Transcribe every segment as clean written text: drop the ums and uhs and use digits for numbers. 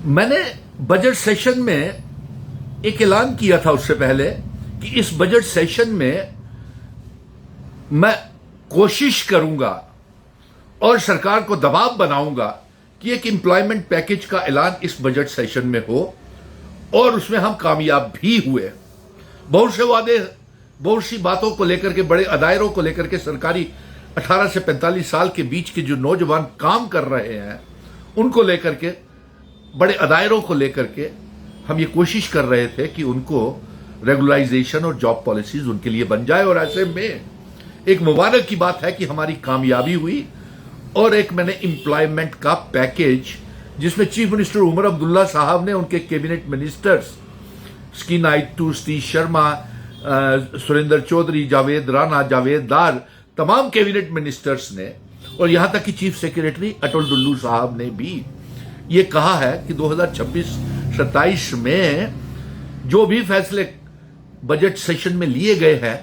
मैंने budget session में एक ऐलान किया था उससे पहले कि इस बजट सेशन में मैं कोशिश करूंगा और सरकार को दबाव बनाऊंगा कि एक एम्प्लॉयमेंट पैकेज का ऐलान इस बजट सेशन में हो, और उसमें हम कामयाब भी हुए। बहुत से वादे, बहुत सी बातों को लेकर के, बड़े अदायरों को लेकर के, सरकारी 18 से 45 साल के बीच के जो नौजवान काम कर रहे हैं उनको लेकर के, बड़े अदायरों को लेकर के हम ये कोशिश कर रहे थे कि उनको रेगुलराइजेशन और जॉब पॉलिसीज उनके लिए बन जाए। और ऐसे में एक मुबारक की बात है कि हमारी कामयाबी हुई और एक मैंने एम्प्लॉयमेंट का पैकेज, जिसमें चीफ मिनिस्टर उमर अब्दुल्ला साहब ने उनके कैबिनेट मिनिस्टर्स स्कीन नायडू, सतीश शर्मा, सुरेंद्र चौधरी, जावेद राणा, जावेद दार, तमाम कैबिनेट मिनिस्टर्स ने, और यहां तक कि चीफ सेक्रेटरी अटल डुल्लू साहब ने भी ये कहा है कि 2026-27 में जो भी फैसले बजट सेशन में लिए गए हैं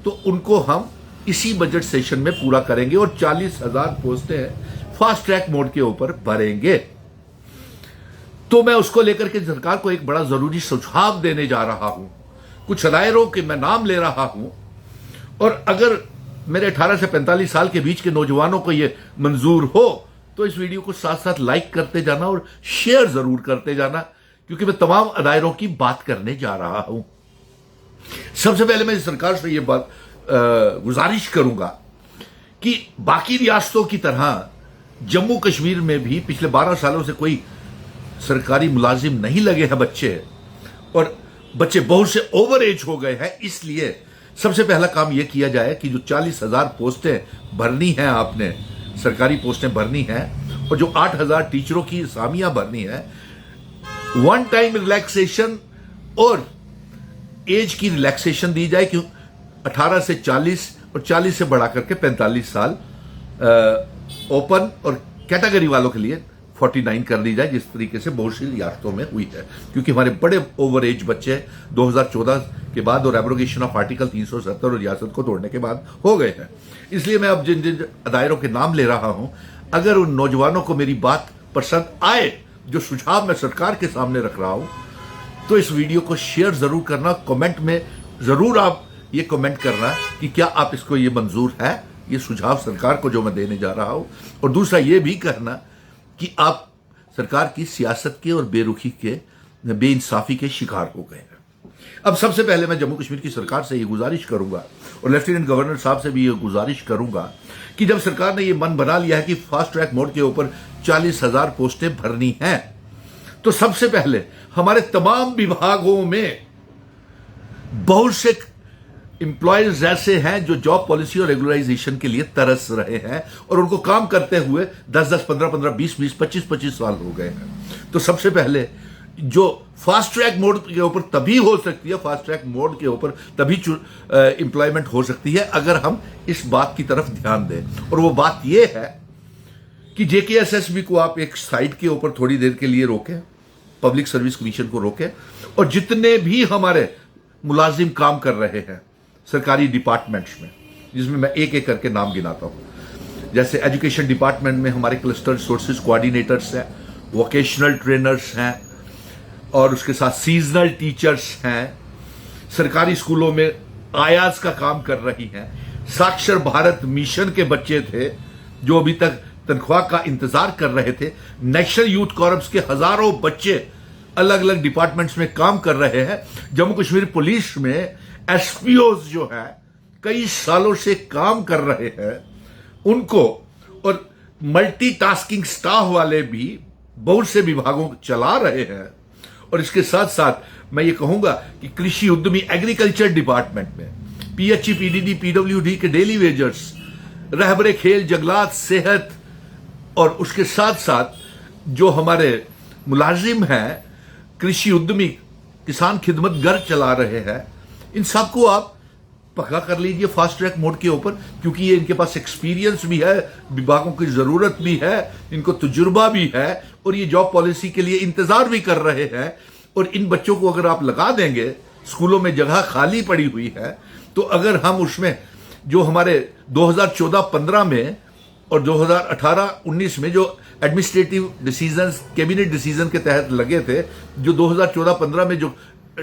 तो उनको हम इसी बजट सेशन में पूरा करेंगे और 40,000 पोस्टें फास्ट ट्रैक मोड के ऊपर भरेंगे। तो मैं उसको लेकर के सरकार को एक बड़ा जरूरी सुझाव देने जा रहा हूं। कुछ दायरों के मैं नाम ले रहा हूं, और अगर मेरे 18 से 45 साल के बीच के नौजवानों को यह मंजूर हो तो इस वीडियो को साथ साथ लाइक करते जाना और शेयर जरूर करते जाना, क्योंकि मैं तमाम दायरों की बात करने जा रहा हूं। सबसे पहले मैं सरकार से यह बात गुजारिश करूंगा कि बाकी रियासतों की तरह जम्मू कश्मीर में भी पिछले 12 सालों से कोई सरकारी मुलाजिम नहीं लगे हैं बच्चे, और बच्चे बहुत से ओवर एज हो गए हैं। इसलिए सबसे पहला काम यह किया जाए कि जो 40,000 पोस्टें भरनी हैं, आपने सरकारी पोस्टें भरनी हैं, और जो 8,000 टीचरों की असामियां भरनी है, वन टाइम रिलैक्सेशन और एज की रिलैक्सेशन दी जाए कि 18 से 40 और 40 से बढ़ा करके 45 साल ओपन, और कैटेगरी वालों के लिए 49 कर दी जाए, जिस तरीके से बहुत सी रियासतों में हुई है। क्योंकि हमारे बड़े ओवर एज बच्चे 2014 के बाद और एब्रोगेशन ऑफ आर्टिकल 370 और रियासत को तोड़ने के बाद हो गए हैं। इसलिए मैं अब जिन जिन दायरों के नाम ले रहा हूं, अगर उन नौजवानों को मेरी बात पसंद आए, जो सुझाव मैं सरकार के सामने रख रहा हूं, तो इस वीडियो को शेयर जरूर करना। कमेंट में जरूर आप ये कमेंट करना कि क्या आप इसको ये मंजूर है, ये सुझाव सरकार को जो मैं देने जा रहा हूं। और दूसरा ये भी करना कि आप सरकार की सियासत के और बेरुखी के, बेइंसाफी के शिकार हो गए हैं। अब सबसे पहले मैं जम्मू कश्मीर की सरकार से ये गुजारिश करूंगा, और लेफ्टिनेंट गवर्नर साहब से भी ये गुजारिश करूंगा कि जब सरकार ने ये मन बना लिया है कि फास्ट ट्रैक मोड के ऊपर 40,000 पोस्टें भरनी हैं, तो सबसे पहले हमारे तमाम विभागों में बहुत से एम्प्लॉयज ऐसे हैं जो जॉब पॉलिसी और रेगुलराइजेशन के लिए तरस रहे हैं, और उनको काम करते हुए 10-10, 15-15, 20-20, 25-25 साल हो गए हैं। तो सबसे पहले जो फास्ट ट्रैक मोड के ऊपर तभी हो सकती है, फास्ट ट्रैक मोड के ऊपर तभी एम्प्लॉयमेंट हो सकती है अगर हम इस बात की तरफ ध्यान दें। और वो बात यह है कि JKSSB को आप एक साइट के ऊपर थोड़ी देर के लिए रोकें, पब्लिक सर्विस कमीशन को रोकें, और जितने भी हमारे मुलाजिम काम कर रहे हैं सरकारी डिपार्टमेंट्स में, जिसमें मैं एक एक करके नाम गिनाता हूं, जैसे एजुकेशन डिपार्टमेंट में हमारे क्लस्टर रिसोर्सेज कोऑर्डिनेटर्स हैं, वोकेशनल ट्रेनर्स हैं, और उसके साथ सीजनल टीचर्स हैं, सरकारी स्कूलों में आयाज का काम कर रही हैं, साक्षर भारत मिशन के बच्चे थे जो अभी तक तनख्वाह का इंतजार कर रहे थे, नेशनल यूथ कॉर्प्स के हजारों बच्चे अलग अलग डिपार्टमेंट्स में काम कर रहे हैं, जम्मू कश्मीर पुलिस में SPOs जो है कई सालों से काम कर रहे हैं उनको, और मल्टीटास्किंग स्टाफ वाले भी बहुत से विभागों को चला रहे हैं। और इसके साथ साथ मैं ये कहूंगा कि कृषि उद्यमी एग्रीकल्चर डिपार्टमेंट में PHE, PDD, PWD के डेली वेजर्स, रहबरे खेल, जंगलात, सेहत, और उसके साथ साथ जो हमारे मुलाजिम हैं कृषि उद्यमी, किसान खिदमत घर चला रहे हैं, इन सबको आप पक्का कर लीजिए फास्ट ट्रैक मोड के ऊपर, क्योंकि ये इनके पास एक्सपीरियंस भी है, विभागों की जरूरत भी है, इनको तजुर्बा भी है, और ये जॉब पॉलिसी के लिए इंतजार भी कर रहे हैं। और इन बच्चों को अगर आप लगा देंगे, स्कूलों में जगह खाली पड़ी हुई है, तो अगर हम उसमें जो हमारे 2014-15 में और 2018-19 में जो एडमिनिस्ट्रेटिव डिसीजंस कैबिनेट डिसीजन के तहत लगे थे, जो 2014-15 में जो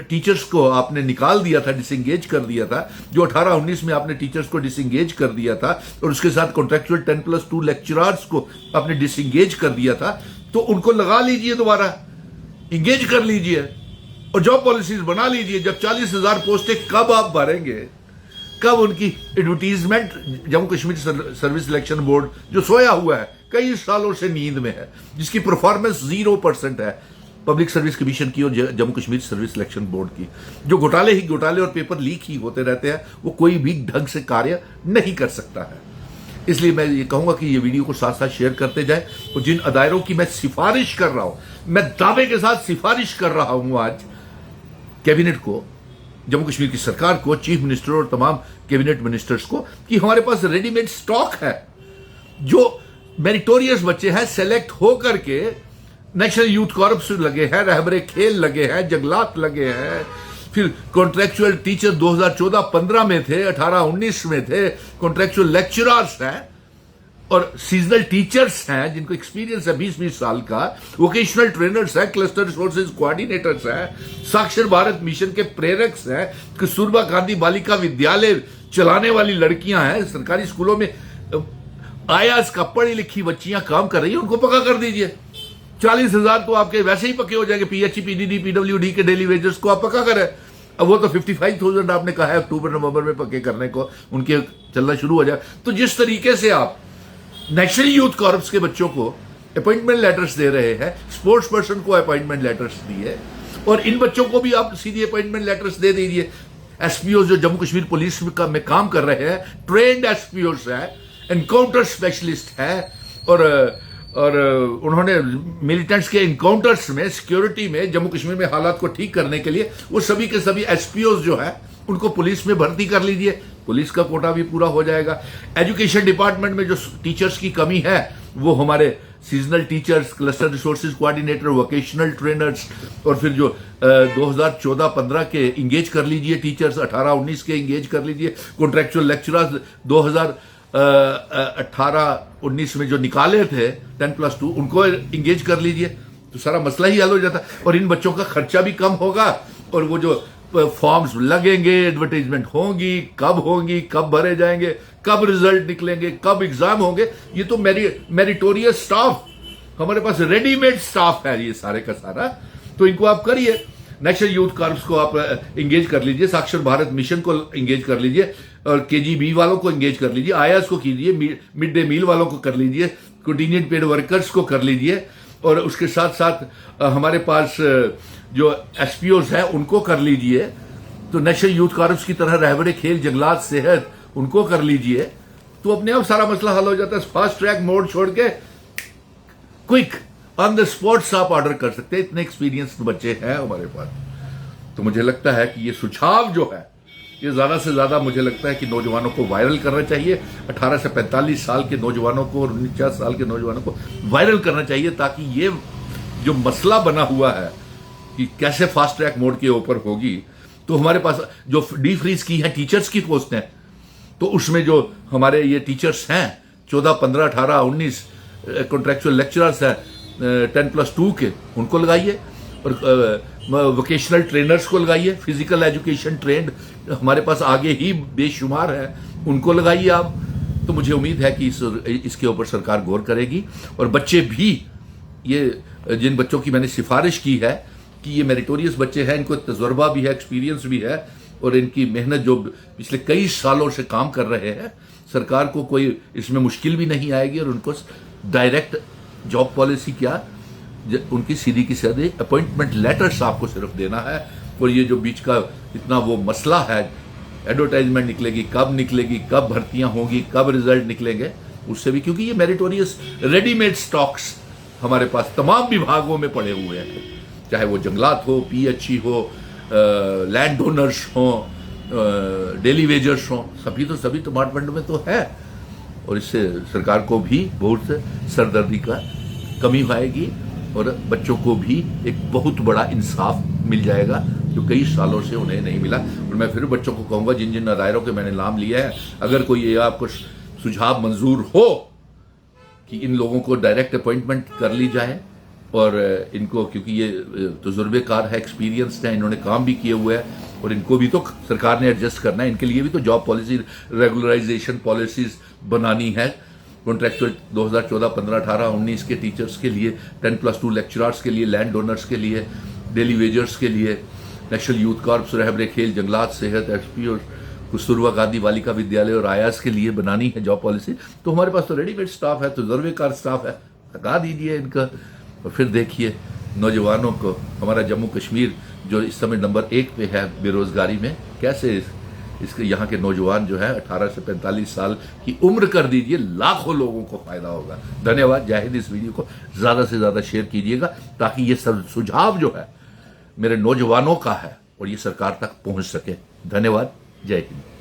टीचर्स को आपने निकाल दिया था, डिसंगेज कर दिया था, जो 18-19 में आपने टीचर्स को डिसंगेज कर दिया था और उसके साथ कॉन्ट्रेक्चुअल 10+2 लेक्चरर्स को आपने डिसंगेज कर दिया था, तो उनको लगा लीजिए, दोबारा इंगेज कर लीजिए और जॉब पॉलिसीज बना लीजिए। जब 40,000 पोस्टें कब आप भरेंगे, कब उनकी advertisement, Jammu Kashmir service selection board जो सोया हुआ है, कई सालों से नींद में है, जिसकी परफॉर्मेंस 0% है, पब्लिक सर्विस कमीशन की और Jammu Kashmir service selection board की, जो घोटाले ही घोटाले और पेपर लीक ही होते रहते हैं, वो कोई भी ढंग से कार्य नहीं कर सकता है। इसलिए मैं ये कहूंगा कि ये वीडियो को साथ साथ शेयर करते जाए और जिन अदायरों की मैं सिफारिश कर रहा हूं, मैं दावे के साथ सिफारिश कर रहा हूं आज कैबिनेट को, जम्मू कश्मीर की सरकार को, चीफ मिनिस्टर और तमाम कैबिनेट मिनिस्टर्स को, कि हमारे पास रेडीमेड स्टॉक है। जो मेरिटोरियस बच्चे हैं, सेलेक्ट होकर के नेशनल यूथ कॉर्प्स लगे हैं, रहबरे खेल लगे हैं, जंगलात लगे हैं, फिर कॉन्ट्रेक्चुअल टीचर 2014-15 में थे, 18-19 में थे, कॉन्ट्रेक्चुअल लेक्चरर्स हैं और सीजनल टीचर्स हैं जिनको एक्सपीरियंस है 20-20 साल का, वोकेशनल ट्रेनर्स हैं, क्लस्टर रिसोर्सेज कोऑर्डिनेटर्स हैं, साक्षर भारत मिशन के प्रेरक्स हैं, कस्तूरबा गांधी बालिका विद्यालय चलाने वाली लड़कियां हैं, सरकारी स्कूलों में आयास का पढ़ी लिखी बच्चियां काम कर रही हैं, उनको पक्का कर दीजिए। 40,000 तो आपके वैसे ही पक्के हो जाएंगे, पीएचई, पीडीडी, पीडब्ल्यूडी के डेली वेजेस को आप पक्का करें। अब वो तो 55,000 आपने कहा है अक्टूबर नवंबर में पक्के करने को, उनके चलना शुरू हो जाए। तो जिस तरीके से आप नेशनल यूथ कॉर्प्स के बच्चों को अपॉइंटमेंट लेटर्स दे रहे हैं, स्पोर्ट्स पर्सन को अपॉइंटमेंट लेटर्स दिए, और इन बच्चों को भी आप सीधे अपॉइंटमेंट लेटर्स दे दीजिए। एसपीओ जो जम्मू कश्मीर पुलिस में काम कर रहे हैं, ट्रेंड एसपीओस है, एनकाउंटर स्पेशलिस्ट है, और उन्होंने मिलिटेंट्स के इनकाउंटर्स में, सिक्योरिटी में, जम्मू कश्मीर में हालात को ठीक करने के लिए वो सभी के सभी एसपीओ जो है उनको पुलिस में भर्ती कर लीजिए, पुलिस का कोटा भी पूरा हो जाएगा। एजुकेशन डिपार्टमेंट में जो टीचर्स की कमी है वो हमारे seasonal teachers, cluster resources coordinator, vocational trainers, और फिर जो 2014-15 के इंगेज कर लीजिए टीचर्स, 18-19 के इंगेज कर लीजिए, कॉन्ट्रेक्चुअल लेक्चरर्स 2018-19 में जो निकाले थे 10+2 उनको इंगेज कर लीजिए, तो सारा मसला ही हल हो जाता। और इन बच्चों का खर्चा भी कम होगा, और वो जो फॉर्म्स लगेंगे, एडवर्टाइजमेंट होंगी, कब भरे जाएंगे, कब रिजल्ट निकलेंगे, कब एग्जाम होंगे, ये तो मेरिटोरियस स्टाफ, हमारे पास रेडीमेड स्टाफ है ये सारे का सारा। तो इनको आप करिए, नेशनल यूथ कॉर्प्स को आप इंगेज कर लीजिए, साक्षर भारत मिशन को इंगेज कर लीजिए, और केजीबी वालों को इंगेज कर लीजिए, आयास को कीजिए, मिड डे मील वालों को कर लीजिए, कंटिजेंट पेड वर्कर्स को कर लीजिए, और उसके साथ साथ हमारे पास जो एसपीओस हैं उनको कर लीजिए। तो नेशनल यूथ कॉर्प्स की तरह रहबरे खेल, जंगलात, सेहत, उनको कर लीजिए, तो अपने आप सारा मसला हल हो जाता है। फास्ट ट्रैक मोड छोड़ के क्विक ऑन द स्पॉट्स आप ऑर्डर कर सकते हैं, इतने एक्सपीरियंस्ड बच्चे हैं हमारे पास। तो मुझे लगता है कि ये सुझाव जो है ये ज्यादा से ज्यादा मुझे लगता है कि नौजवानों को वायरल करना चाहिए, 18 से 45 साल के नौजवानों को और 49 साल के नौजवानों को वायरल करना चाहिए, ताकि ये जो मसला बना हुआ है कि कैसे फास्ट ट्रैक मोड के ऊपर होगी, तो हमारे पास जो डी फ्रीज की है टीचर्स की पोस्ट है, तो उसमें जो हमारे ये टीचर्स हैं 14, 15, 18, 19 कॉन्ट्रेक्चुअल लेक्चरर्स हैं 10+2 के, उनको लगाइए, और वोकेशनल ट्रेनर्स को लगाइए, फिजिकल एजुकेशन ट्रेंड हमारे पास आगे ही बेशुमार है, उनको लगाइए आप। तो मुझे उम्मीद है कि इसके ऊपर सरकार गौर करेगी, और बच्चे भी, ये जिन बच्चों की मैंने सिफारिश की है कि ये मेरिटोरियस बच्चे हैं, इनको तजुर्बा भी है, एक्सपीरियंस भी है, और इनकी मेहनत जो पिछले कई सालों से काम कर रहे हैं, सरकार को कोई इसमें मुश्किल भी नहीं आएगी, और उनको डायरेक्ट जॉब पॉलिसी क्या, उनकी सीधी की सीधी अपॉइंटमेंट लेटर्स आपको सिर्फ देना है। और ये जो बीच का इतना वो मसला है, एडवर्टाइजमेंट निकलेगी, कब भर्तियां होंगी, कब रिजल्ट निकलेंगे, उससे भी, क्योंकि ये मेरिटोरियस रेडीमेड स्टॉक्स हमारे पास तमाम विभागों में पड़े हुए हैं, चाहे वो जंगलात हो, पीएचई हो, लैंड डोनर्स हो, डेली वेजर्स हो, सभी डिपार्टमेंट में तो है। और इससे सरकार को भी बहुत सरदर्दी का कमी आएगी, और बच्चों को भी एक बहुत बड़ा इंसाफ मिल जाएगा जो कई सालों से उन्हें नहीं मिला। और मैं फिर बच्चों को कहूंगा, जिन जिन दायरों के मैंने नाम लिया है, अगर कोई ये आपको सुझाव मंजूर हो कि इन लोगों को डायरेक्ट अपॉइंटमेंट कर ली जाए और इनको, क्योंकि ये तजुर्बेकार है, एक्सपीरियंस्ड है, इन्होंने काम भी किए हुए हैं और इनको भी तो सरकार ने एडजस्ट करना है, इनके लिए भी तो जॉब पॉलिसी, रेगुलराइजेशन पॉलिसीज बनानी है। कॉन्ट्रैक्चुअल 2014, 15, 18, 19 के टीचर्स के लिए, 10+2 लेक्चरर्स के लिए, लैंड ओनर्स के लिए, डेली वेजर्स के लिए, नेशनल यूथ कॉर्प्स, रहबरे खेल, जंगलात, सेहत, एसपी और कस्तूरबा गांधी बालिका विद्यालय और आयास के लिए बनानी है जॉब पॉलिसी। तो हमारे पास तो रेडीमेड स्टाफ है, तजुर्बेकार स्टाफ है, लगा दीजिए इनका और फिर देखिए नौजवानों को। हमारा जम्मू कश्मीर जो इस समय नंबर 1 पे है बेरोजगारी में, कैसे इसके यहाँ के नौजवान जो है 18 से 45 साल की उम्र कर दीजिए, लाखों लोगों को फायदा होगा। धन्यवाद। जय हिंद। इस वीडियो को ज्यादा से ज्यादा शेयर कीजिएगा ताकि ये सब सुझाव जो है मेरे नौजवानों का है और ये सरकार तक पहुंच सके। धन्यवाद। जय हिंद।